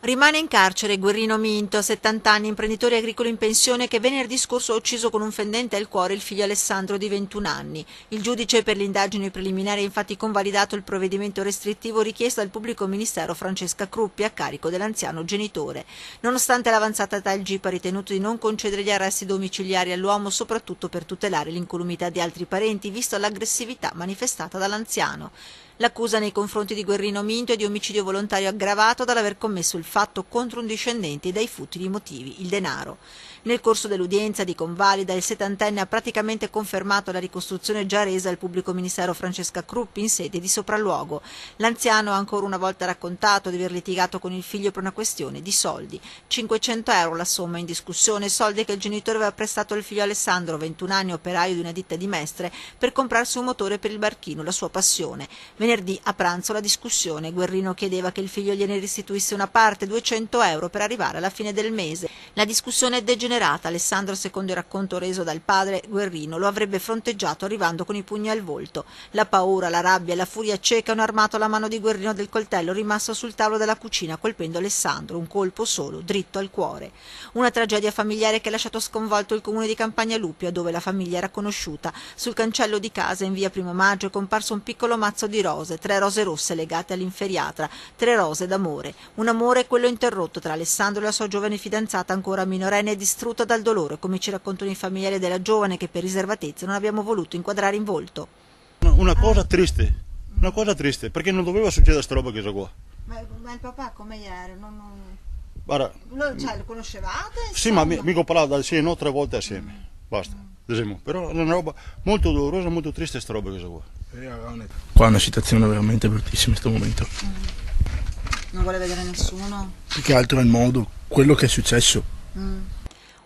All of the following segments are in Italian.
Rimane in carcere Guerrino Minto, 70 anni, imprenditore agricolo in pensione che venerdì scorso ha ucciso con un fendente al cuore il figlio Alessandro di 21 anni. Il giudice per le indagini preliminari ha infatti convalidato il provvedimento restrittivo richiesto dal pubblico ministero Francesca Cruppi a carico dell'anziano genitore. Nonostante l'avanzata età, il GIP ha ritenuto di non concedere gli arresti domiciliari all'uomo, soprattutto per tutelare l'incolumità di altri parenti, visto l'aggressività manifestata dall'anziano. L'accusa nei confronti di Guerrino Minto è di omicidio volontario aggravato dall'aver commesso il fatto contro un discendente e dai futili motivi, il denaro. Nel corso dell'udienza di convalida, il settantenne ha praticamente confermato la ricostruzione già resa al pubblico ministero Francesca Cruppi in sede di sopralluogo. L'anziano ha ancora una volta raccontato di aver litigato con il figlio per una questione di soldi. 500 euro la somma in discussione, soldi che il genitore aveva prestato al figlio Alessandro, 21 anni, operaio di una ditta di Mestre, per comprarsi un motore per il barchino, la sua passione. Venerdì a pranzo la discussione. Guerrino chiedeva che il figlio gliene restituisse una parte, 200 euro, per arrivare alla fine del mese. La discussione è degenerata. Alessandro, secondo il racconto reso dal padre Guerrino, lo avrebbe fronteggiato arrivando con i pugni al volto. La paura, la rabbia e la furia cieca hanno armato la mano di Guerrino del coltello rimasto sul tavolo della cucina, colpendo Alessandro, un colpo solo, dritto al cuore. Una tragedia familiare che ha lasciato sconvolto il comune di Campagnalupia, dove la famiglia era conosciuta. Sul cancello di casa, in via Primo Maggio, è comparso un piccolo mazzo di rose, 3 rose rosse legate all'inferiatra, 3 rose d'amore. Un amore, quello interrotto tra Alessandro e la sua giovane fidanzata ancora minorenne e distrutta dal dolore, come ci raccontano i familiari della giovane che per riservatezza non abbiamo voluto inquadrare in volto. Una cosa triste, perché non doveva succedere sta roba che so qua. Ma il papà come era? Guarda, Lo conoscevate? sì, ma mica ho parlato sì, no, 3 volte assieme, basta. Però è una roba molto dolorosa, molto triste sta roba che so qua. Qua è una situazione veramente bruttissima in questo momento. Non vuole vedere nessuno? Più che altro è il modo, quello che è successo.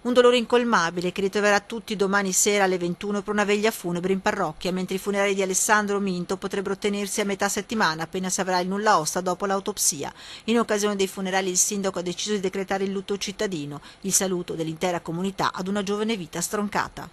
Un dolore incolmabile che ritroverà tutti domani sera alle 21 per una veglia funebre in parrocchia, mentre i funerali di Alessandro Minto potrebbero tenersi a metà settimana, appena si avrà il nulla osta dopo l'autopsia. In occasione dei funerali il sindaco ha deciso di decretare il lutto cittadino, il saluto dell'intera comunità ad una giovane vita stroncata.